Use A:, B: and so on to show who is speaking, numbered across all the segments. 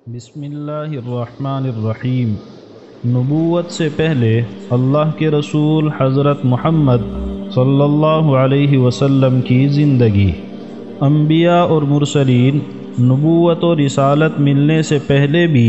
A: بسم اللہ الرحمن الرحیم۔ نبوت سے پہلے اللہ کے رسول حضرت محمد صلی اللہ علیہ وسلم کی زندگی۔ انبیاء اور مرسلین نبوت و رسالت ملنے سے پہلے بھی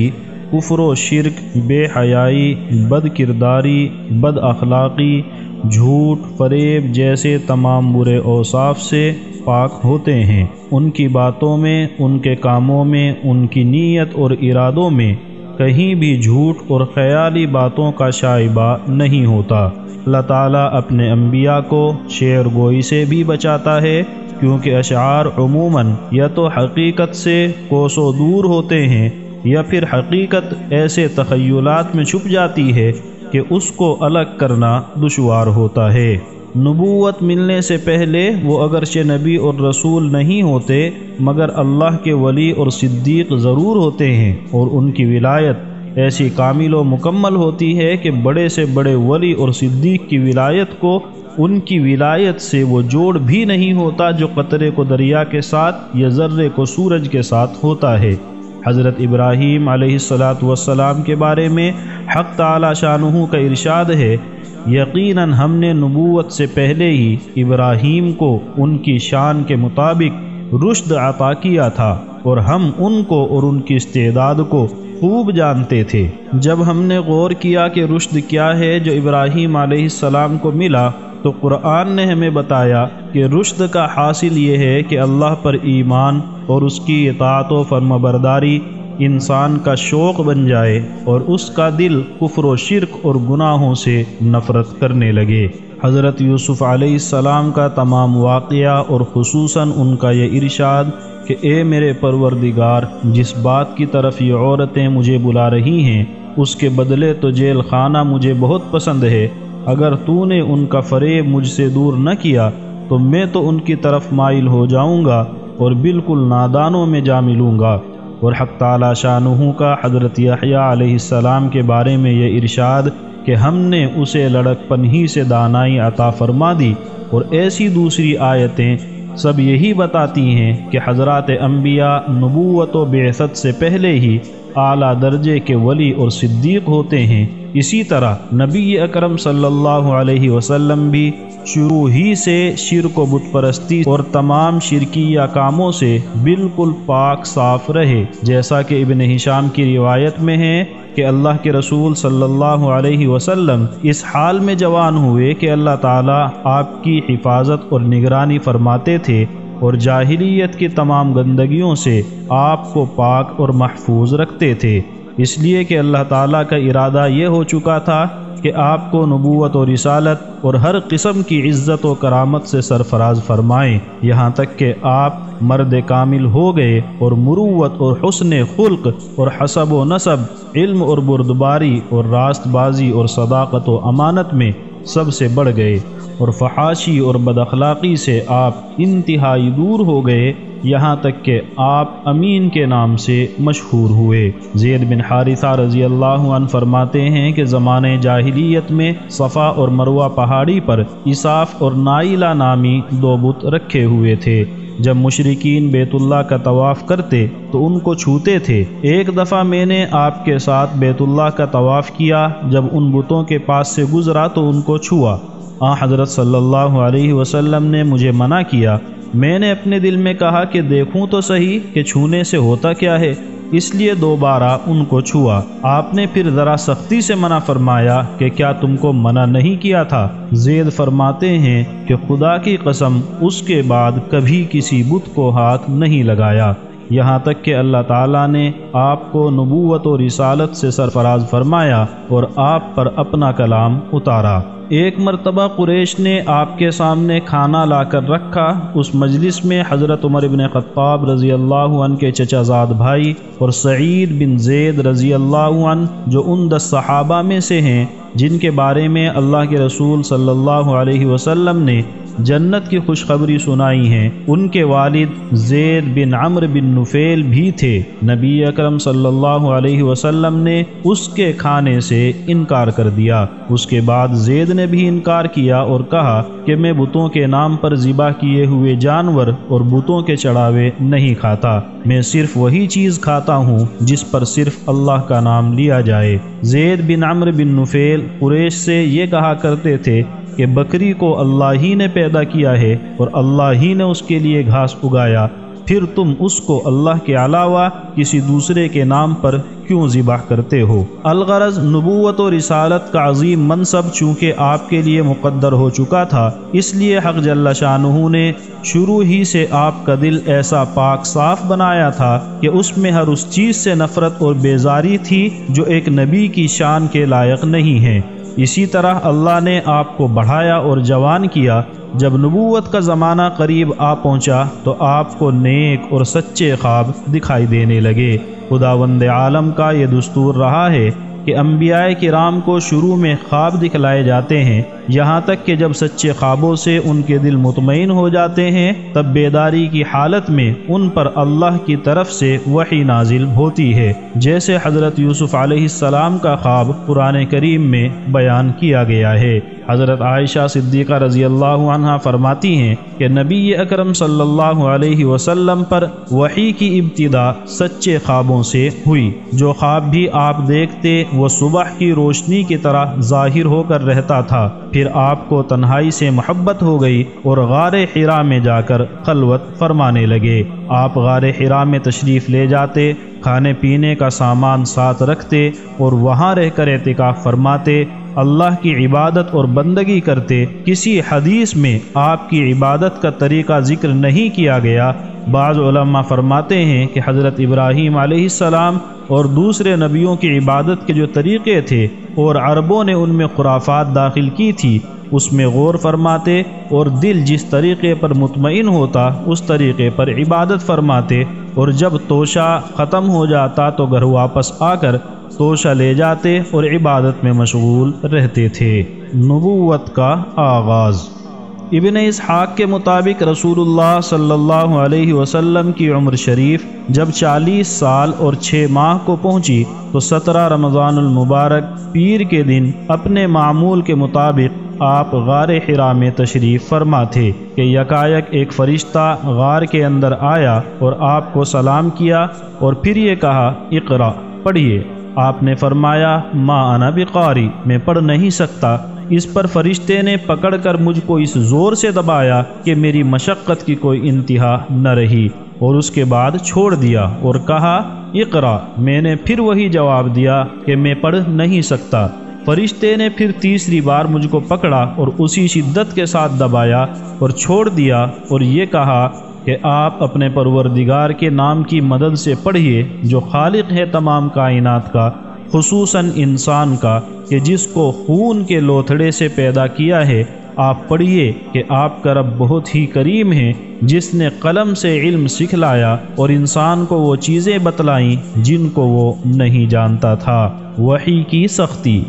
A: کفر و شرک، بے حیائی، بد کرداری، بد اخلاقی، جھوٹ، فریب جیسے تمام برے اوصاف سے پاک ہوتے ہیں۔ ان کی باتوں میں، ان کے کاموں میں، ان کی نیت اور ارادوں میں کہیں بھی جھوٹ اور خیالی باتوں کا شائبہ نہیں ہوتا۔ اللہ تعالیٰ اپنے انبیاء کو شعر گوئی سے بھی بچاتا ہے، کیونکہ اشعار عموماً یا تو حقیقت سے کوسوں دور ہوتے ہیں یا پھر حقیقت ایسے تخیلات میں چھپ جاتی ہے کہ اس کو الگ کرنا دشوار ہوتا ہے۔ نبوت ملنے سے پہلے وہ اگرچہ نبی اور رسول نہیں ہوتے، مگر اللہ کے ولی اور صدیق ضرور ہوتے ہیں، اور ان کی ولایت ایسی کامل و مکمل ہوتی ہے کہ بڑے سے بڑے ولی اور صدیق کی ولایت کو ان کی ولایت سے وہ جوڑ بھی نہیں ہوتا جو قطرے کو دریا کے ساتھ یا ذرے کو سورج کے ساتھ ہوتا ہے۔ حضرت ابراہیم علیہ السلام کے بارے میں حق تعالی شانہ کا ارشاد ہے، یقیناً ہم نے نبوت سے پہلے ہی ابراہیم کو ان کی شان کے مطابق رشد عطا کیا تھا، اور ہم ان کو اور ان کی استعداد کو خوب جانتے تھے۔ جب ہم نے غور کیا کہ رشد کیا ہے جو ابراہیم علیہ السلام کو ملا، تو قرآن نے ہمیں بتایا کہ رشد کا حاصل یہ ہے کہ اللہ پر ایمان اور اس کی اطاعت و فرمانبرداری انسان کا شوق بن جائے، اور اس کا دل کفر و شرک اور گناہوں سے نفرت کرنے لگے۔ حضرت یوسف علیہ السلام کا تمام واقعہ اور خصوصاً ان کا یہ ارشاد کہ اے میرے پروردگار، جس بات کی طرف یہ عورتیں مجھے بلا رہی ہیں اس کے بدلے تو جیل خانہ مجھے بہت پسند ہے، اگر تو نے ان کا فریب مجھ سے دور نہ کیا تو میں تو ان کی طرف مائل ہو جاؤں گا اور بالکل نادانوں میں جا ملوں گا۔ اور حق تعالی شانہ کا حضرت یحییٰ علیہ السلام کے بارے میں یہ ارشاد کہ ہم نے اسے لڑکپن ہی سے دانائی عطا فرما دی، اور ایسی دوسری آیتیں سب یہی بتاتی ہیں کہ حضرات انبیاء نبوت و بعثت سے پہلے ہی اعلیٰ درجے کے ولی اور صدیق ہوتے ہیں۔ اسی طرح نبی اکرم صلی اللہ علیہ وسلم بھی شروع ہی سے شرک و بت پرستی اور تمام شرکیہ کاموں سے بالکل پاک صاف رہے، جیسا کہ ابن ہشام کی روایت میں ہے کہ اللہ کے رسول صلی اللہ علیہ وسلم اس حال میں جوان ہوئے کہ اللہ تعالیٰ آپ کی حفاظت اور نگرانی فرماتے تھے، اور جاہلیت کی تمام گندگیوں سے آپ کو پاک اور محفوظ رکھتے تھے، اس لیے کہ اللہ تعالیٰ کا ارادہ یہ ہو چکا تھا کہ آپ کو نبوت و رسالت اور ہر قسم کی عزت و کرامت سے سرفراز فرمائیں، یہاں تک کہ آپ مرد کامل ہو گئے اور مروت اور حسن خلق اور حسب و نسب، علم اور بردباری اور راست بازی اور صداقت و امانت میں سب سے بڑھ گئے، اور فحاشی اور بد اخلاقی سے آپ انتہائی دور ہو گئے، یہاں تک کہ آپ امین کے نام سے مشہور ہوئے۔ زید بن حارثہ رضی اللہ عنہ فرماتے ہیں کہ زمانے جاہلیت میں صفا اور مروہ پہاڑی پر اساف اور نائلہ نامی دو بت رکھے ہوئے تھے۔ جب مشرکین بیت اللہ کا طواف کرتے تو ان کو چھوتے تھے۔ ایک دفعہ میں نے آپ کے ساتھ بیت اللہ کا طواف کیا، جب ان بتوں کے پاس سے گزرا تو ان کو چھوا۔ حضرت صلی اللہ علیہ وسلم نے مجھے منع کیا۔ میں نے اپنے دل میں کہا کہ دیکھوں تو صحیح کہ چھونے سے ہوتا کیا ہے، اس لیے دوبارہ ان کو چھوا۔ آپ نے پھر ذرا سختی سے منع فرمایا کہ کیا تم کو منع نہیں کیا تھا؟ زید فرماتے ہیں کہ خدا کی قسم اس کے بعد کبھی کسی بت کو ہاتھ نہیں لگایا، یہاں تک کہ اللہ تعالیٰ نے آپ کو نبوت و رسالت سے سرفراز فرمایا اور آپ پر اپنا کلام اتارا۔ ایک مرتبہ قریش نے آپ کے سامنے کھانا لا کر رکھا۔ اس مجلس میں حضرت عمر بن خطاب رضی اللہ عنہ کے چچا زاد بھائی اور سعید بن زید رضی اللہ عنہ جو ان 10 صحابہ میں سے ہیں جن کے بارے میں اللہ کے رسول صلی اللہ علیہ وسلم نے جنت کی خوشخبری سنائی ہیں، ان کے والد زید بن عمرو بن نفیل بھی تھے۔ نبی اکرم صلی اللہ علیہ وسلم نے اس کے کھانے سے انکار کر دیا۔ اس کے بعد زید نے بھی انکار کیا اور کہا کہ میں بتوں کے نام پر ذبح کیے ہوئے جانور اور بتوں کے چڑھاوے نہیں کھاتا، میں صرف وہی چیز کھاتا ہوں جس پر صرف اللہ کا نام لیا جائے۔ زید بن عمرو بن نفیل قریش سے یہ کہا کرتے تھے کہ بکری کو اللہ ہی نے پیدا کیا ہے اور اللہ ہی نے اس کے لیے گھاس اگایا، پھر تم اس کو اللہ کے علاوہ کسی دوسرے کے نام پر کیوں ذبح کرتے ہو؟ الغرض نبوت و رسالت کا عظیم منصب چونکہ آپ کے لیے مقدر ہو چکا تھا، اس لیے حق جل شانہ نے شروع ہی سے آپ کا دل ایسا پاک صاف بنایا تھا کہ اس میں ہر اس چیز سے نفرت اور بیزاری تھی جو ایک نبی کی شان کے لائق نہیں ہے۔ اسی طرح اللہ نے آپ کو بڑھایا اور جوان کیا۔ جب نبوت کا زمانہ قریب آ پہنچا تو آپ کو نیک اور سچے خواب دکھائی دینے لگے۔ خداوند عالم کا یہ دستور رہا ہے کہ انبیاء کرام کو شروع میں خواب دکھلائے جاتے ہیں، یہاں تک کہ جب سچے خوابوں سے ان کے دل مطمئن ہو جاتے ہیں تب بیداری کی حالت میں ان پر اللہ کی طرف سے وحی نازل ہوتی ہے، جیسے حضرت یوسف علیہ السلام کا خواب قرآن کریم میں بیان کیا گیا ہے۔ حضرت عائشہ صدیقہ رضی اللہ عنہا فرماتی ہیں کہ نبی اکرم صلی اللہ علیہ وسلم پر وحی کی ابتدا سچے خوابوں سے ہوئی۔ جو خواب بھی آپ دیکھتے وہ صبح کی روشنی کی طرح ظاہر ہو کر رہتا تھا، پھر آپ کو تنہائی سے محبت ہو گئی اور غار حرا میں جا کر خلوت فرمانے لگے۔ آپ غار حرا میں تشریف لے جاتے، کھانے پینے کا سامان ساتھ رکھتے اور وہاں رہ کر اعتکاف فرماتے، اللہ کی عبادت اور بندگی کرتے۔ کسی حدیث میں آپ کی عبادت کا طریقہ ذکر نہیں کیا گیا۔ بعض علماء فرماتے ہیں کہ حضرت ابراہیم علیہ السلام اور دوسرے نبیوں کی عبادت کے جو طریقے تھے اور عربوں نے ان میں خرافات داخل کی تھی اس میں غور فرماتے اور دل جس طریقے پر مطمئن ہوتا اس طریقے پر عبادت فرماتے، اور جب توشہ ختم ہو جاتا تو گھر واپس آ کر توشہ لے جاتے اور عبادت میں مشغول رہتے تھے۔ نبوت کا آغاز۔ ابن اسحاق کے مطابق رسول اللہ صلی اللہ علیہ وسلم کی عمر شریف جب 40 سال اور 6 ماہ کو پہنچی تو 17 رمضان المبارک پیر کے دن اپنے معمول کے مطابق آپ غار حرا میں تشریف فرما تھے کہ یکایک ایک فرشتہ غار کے اندر آیا اور آپ کو سلام کیا اور پھر یہ کہا اقرا، پڑھیے۔ آپ نے فرمایا ما انا بقاری، میں پڑھ نہیں سکتا۔ اس پر فرشتے نے پکڑ کر مجھ کو اس زور سے دبایا کہ میری مشقت کی کوئی انتہا نہ رہی، اور اس کے بعد چھوڑ دیا اور کہا اقرا۔ میں نے پھر وہی جواب دیا کہ میں پڑھ نہیں سکتا۔ فرشتے نے پھر تیسری بار مجھ کو پکڑا اور اسی شدت کے ساتھ دبایا اور چھوڑ دیا اور یہ کہا کہ آپ اپنے پروردگار کے نام کی مدد سے پڑھیے جو خالق ہے تمام کائنات کا، خصوصاً انسان کا، کہ جس کو خون کے لوتھڑے سے پیدا کیا ہے۔ آپ پڑھیے کہ آپ کا رب بہت ہی کریم ہے جس نے قلم سے علم سکھلایا اور انسان کو وہ چیزیں بتلائیں جن کو وہ نہیں جانتا تھا۔ وحی کی سختی۔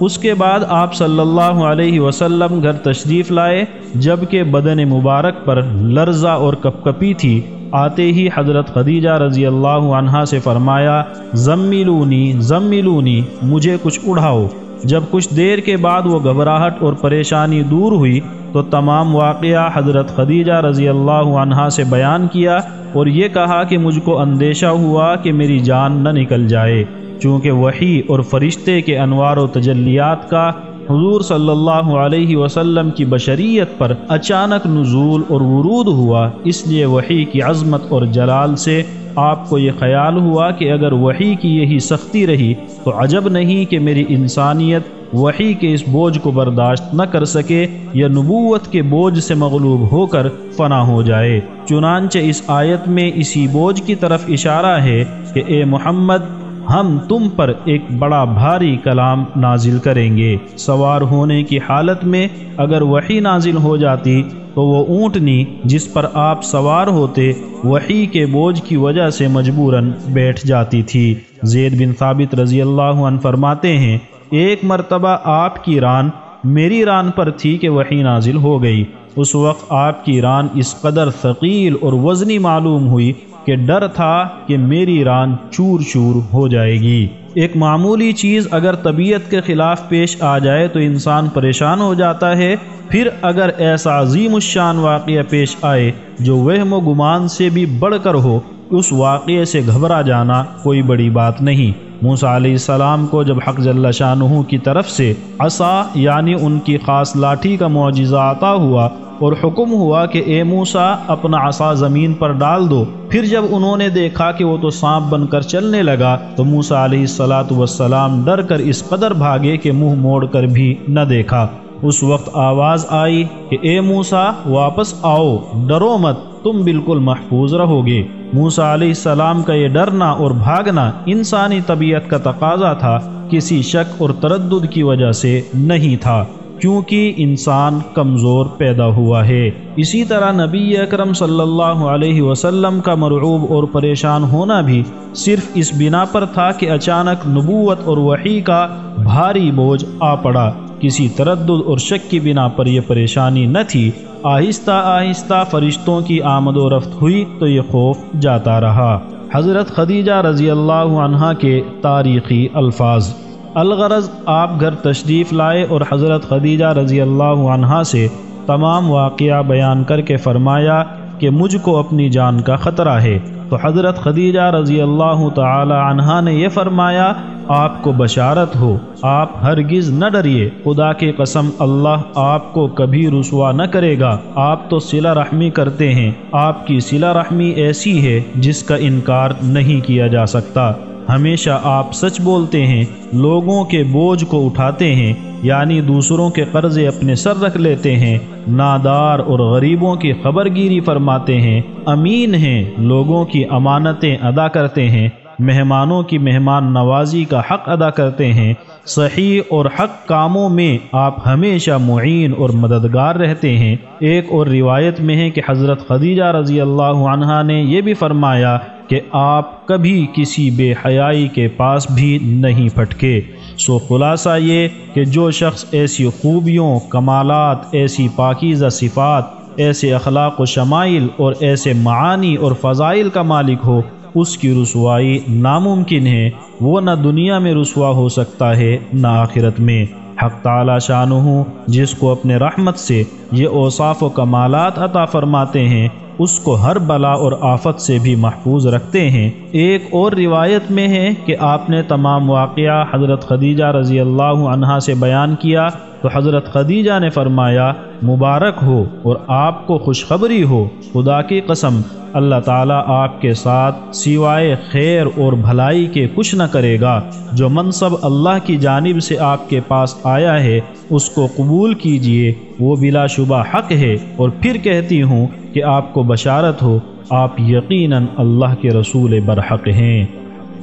A: اس کے بعد آپ صلی اللہ علیہ وسلم گھر تشریف لائے، جبکہ بدن مبارک پر لرزہ اور کپکپی تھی۔ آتے ہی حضرت خدیجہ رضی اللہ عنہا سے فرمایا زملونی زملونی، مجھے کچھ اڑھاؤ۔ جب کچھ دیر کے بعد وہ گھبراہٹ اور پریشانی دور ہوئی تو تمام واقعہ حضرت خدیجہ رضی اللہ عنہا سے بیان کیا اور یہ کہا کہ مجھ کو اندیشہ ہوا کہ میری جان نہ نکل جائے، چونکہ وحی اور فرشتے کے انوار و تجلیات کا حضور صلی اللہ علیہ وسلم کی بشریت پر اچانک نزول اور ورود ہوا، اس لیے وحی کی عظمت اور جلال سے آپ کو یہ خیال ہوا کہ اگر وحی کی یہی سختی رہی تو عجب نہیں کہ میری انسانیت وحی کے اس بوجھ کو برداشت نہ کر سکے یا نبوت کے بوجھ سے مغلوب ہو کر فنا ہو جائے۔ چنانچہ اس آیت میں اسی بوجھ کی طرف اشارہ ہے کہ اے محمد، ہم تم پر ایک بڑا بھاری کلام نازل کریں گے۔ سوار ہونے کی حالت میں اگر وحی نازل ہو جاتی تو وہ اونٹنی جس پر آپ سوار ہوتے وحی کے بوجھ کی وجہ سے مجبوراً بیٹھ جاتی تھی۔ زید بن ثابت رضی اللہ عنہ فرماتے ہیں ایک مرتبہ آپ کی ران میری ران پر تھی کہ وحی نازل ہو گئی۔ اس وقت آپ کی ران اس قدر ثقیل اور وزنی معلوم ہوئی کہ ڈر تھا کہ میری ران چور چور ہو جائے گی۔ ایک معمولی چیز اگر طبیعت کے خلاف پیش آ جائے تو انسان پریشان ہو جاتا ہے، پھر اگر ایسا عظیم الشان واقعہ پیش آئے جو وہم و گمان سے بھی بڑھ کر ہو، اس واقعے سے گھبرا جانا کوئی بڑی بات نہیں۔ موسیٰ علیہ السلام کو جب حق جل شانہ کی طرف سے عصا یعنی ان کی خاص لاٹھی کا معجزہ عطا ہوا اور حکم ہوا کہ اے موسیٰ اپنا عصا زمین پر ڈال دو، پھر جب انہوں نے دیکھا کہ وہ تو سانپ بن کر چلنے لگا تو موسیٰ علیہ السلام ڈر کر اس قدر بھاگے کہ منہ موڑ کر بھی نہ دیکھا۔ اس وقت آواز آئی کہ اے موسیٰ واپس آؤ، ڈرو مت، تم بالکل محفوظ رہو گے۔ موسیٰ علیہ السلام کا یہ ڈرنا اور بھاگنا انسانی طبیعت کا تقاضا تھا، کسی شک اور تردد کی وجہ سے نہیں تھا، کیونکہ انسان کمزور پیدا ہوا ہے۔ اسی طرح نبی اکرم صلی اللہ علیہ وسلم کا مرعوب اور پریشان ہونا بھی صرف اس بنا پر تھا کہ اچانک نبوت اور وحی کا بھاری بوجھ آ پڑا، کسی تردد اور شک کی بنا پر یہ پریشانی نہ تھی۔ آہستہ آہستہ فرشتوں کی آمد و رفت ہوئی تو یہ خوف جاتا رہا۔ حضرت خدیجہ رضی اللہ عنہا کے تاریخی الفاظ۔ الغرض آپ گھر تشریف لائے اور حضرت خدیجہ رضی اللہ عنہا سے تمام واقعہ بیان کر کے فرمایا کہ مجھ کو اپنی جان کا خطرہ ہے، تو حضرت خدیجہ رضی اللہ تعالی عنہا نے یہ فرمایا آپ کو بشارت ہو، آپ ہرگز نہ ڈریے، خدا کی قسم اللہ آپ کو کبھی رسوا نہ کرے گا، آپ تو صلہ رحمی کرتے ہیں، آپ کی صلہ رحمی ایسی ہے جس کا انکار نہیں کیا جا سکتا، ہمیشہ آپ سچ بولتے ہیں، لوگوں کے بوجھ کو اٹھاتے ہیں یعنی دوسروں کے قرضے اپنے سر رکھ لیتے ہیں، نادار اور غریبوں کی خبر گیری فرماتے ہیں، امین ہیں، لوگوں کی امانتیں ادا کرتے ہیں، مہمانوں کی مہمان نوازی کا حق ادا کرتے ہیں، صحیح اور حق کاموں میں آپ ہمیشہ معین اور مددگار رہتے ہیں۔ ایک اور روایت میں ہے کہ حضرت خدیجہ رضی اللہ عنہا نے یہ بھی فرمایا کہ آپ کبھی کسی بے حیائی کے پاس بھی نہیں پھٹکے۔ سو خلاصہ یہ کہ جو شخص ایسی خوبیوں، کمالات، ایسی پاکیزہ صفات، ایسے اخلاق و شمائل اور ایسے معانی اور فضائل کا مالک ہو، اس کی رسوائی ناممکن ہے، وہ نہ دنیا میں رسوا ہو سکتا ہے نہ آخرت میں۔ حق تعالی شانہ جس کو اپنے رحمت سے یہ اوصاف و کمالات عطا فرماتے ہیں، اس کو ہر بلا اور آفت سے بھی محفوظ رکھتے ہیں۔ ایک اور روایت میں ہے کہ آپ نے تمام واقعہ حضرت خدیجہ رضی اللہ عنہا سے بیان کیا تو حضرت خدیجہ نے فرمایا مبارک ہو اور آپ کو خوشخبری ہو، خدا کی قسم اللہ تعالیٰ آپ کے ساتھ سوائے خیر اور بھلائی کے کچھ نہ کرے گا۔ جو منصب اللہ کی جانب سے آپ کے پاس آیا ہے اس کو قبول کیجئے، وہ بلا شبہ حق ہے، اور پھر کہتی ہوں کہ آپ کو بشارت ہو، آپ یقیناً اللہ کے رسول برحق ہیں۔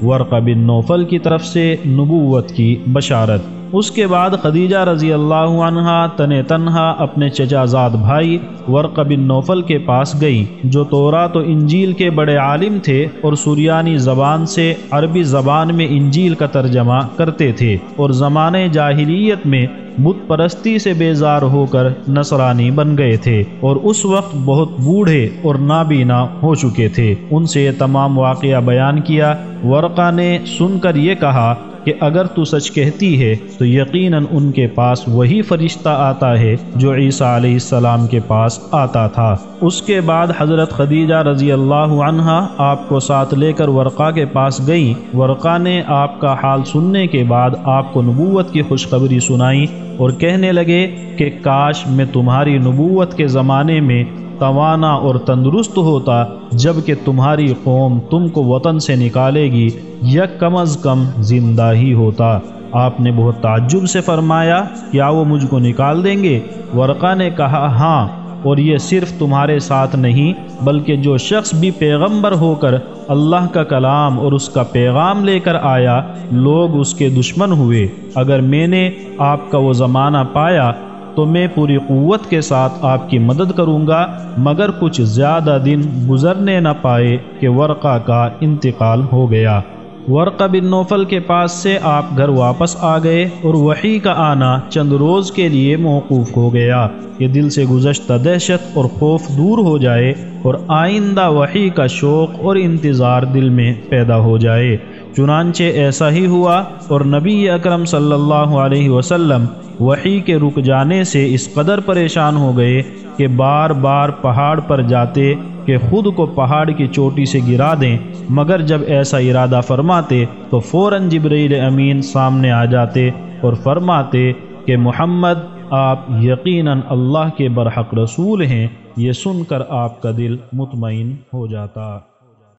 A: ورقہ بن نوفل کی طرف سے نبوت کی بشارت۔ اس کے بعد خدیجہ رضی اللہ عنہا تنہا اپنے چچا زاد بھائی ورقہ بن نوفل کے پاس گئی، جو تورات و انجیل کے بڑے عالم تھے اور سریانی زبان سے عربی زبان میں انجیل کا ترجمہ کرتے تھے، اور زمانے جاہلیت میں بت پرستی سے بیزار ہو کر نصرانی بن گئے تھے، اور اس وقت بہت بوڑھے اور نابینا ہو چکے تھے۔ ان سے یہ تمام واقعہ بیان کیا۔ ورقہ نے سن کر یہ کہا کہ اگر تو سچ کہتی ہے تو یقیناً ان کے پاس وہی فرشتہ آتا ہے جو عیسیٰ علیہ السلام کے پاس آتا تھا۔ اس کے بعد حضرت خدیجہ رضی اللہ عنہا آپ کو ساتھ لے کر ورقہ کے پاس گئیں۔ ورقہ نے آپ کا حال سننے کے بعد آپ کو نبوت کی خوشخبری سنائی اور کہنے لگے کہ کاش میں تمہاری نبوت کے زمانے میں توانا اور تندرست ہوتا، جب کہ تمہاری قوم تم کو وطن سے نکالے گی، یا کم از کم زندہ ہی ہوتا۔ آپ نے بہت تعجب سے فرمایا کیا وہ مجھ کو نکال دیں گے؟ ورقہ نے کہا ہاں، اور یہ صرف تمہارے ساتھ نہیں بلکہ جو شخص بھی پیغمبر ہو کر اللہ کا کلام اور اس کا پیغام لے کر آیا، لوگ اس کے دشمن ہوئے۔ اگر میں نے آپ کا وہ زمانہ پایا تو میں پوری قوت کے ساتھ آپ کی مدد کروں گا، مگر کچھ زیادہ دن گزرنے نہ پائے کہ ورقہ کا انتقال ہو گیا۔ ورقہ بن نوفل کے پاس سے آپ گھر واپس آ گئے اور وحی کا آنا چند روز کے لیے موقوف ہو گیا کہ دل سے گزشتہ دہشت اور خوف دور ہو جائے اور آئندہ وحی کا شوق اور انتظار دل میں پیدا ہو جائے۔ چنانچہ ایسا ہی ہوا، اور نبی اکرم صلی اللہ علیہ وسلم وحی کے رک جانے سے اس قدر پریشان ہو گئے کہ بار بار پہاڑ پر جاتے کہ خود کو پہاڑ کی چوٹی سے گرا دیں، مگر جب ایسا ارادہ فرماتے تو فوراً جبرائیل امین سامنے آ جاتے اور فرماتے کہ محمد آپ یقیناً اللہ کے برحق رسول ہیں۔ یہ سن کر آپ کا دل مطمئن ہو جاتا۔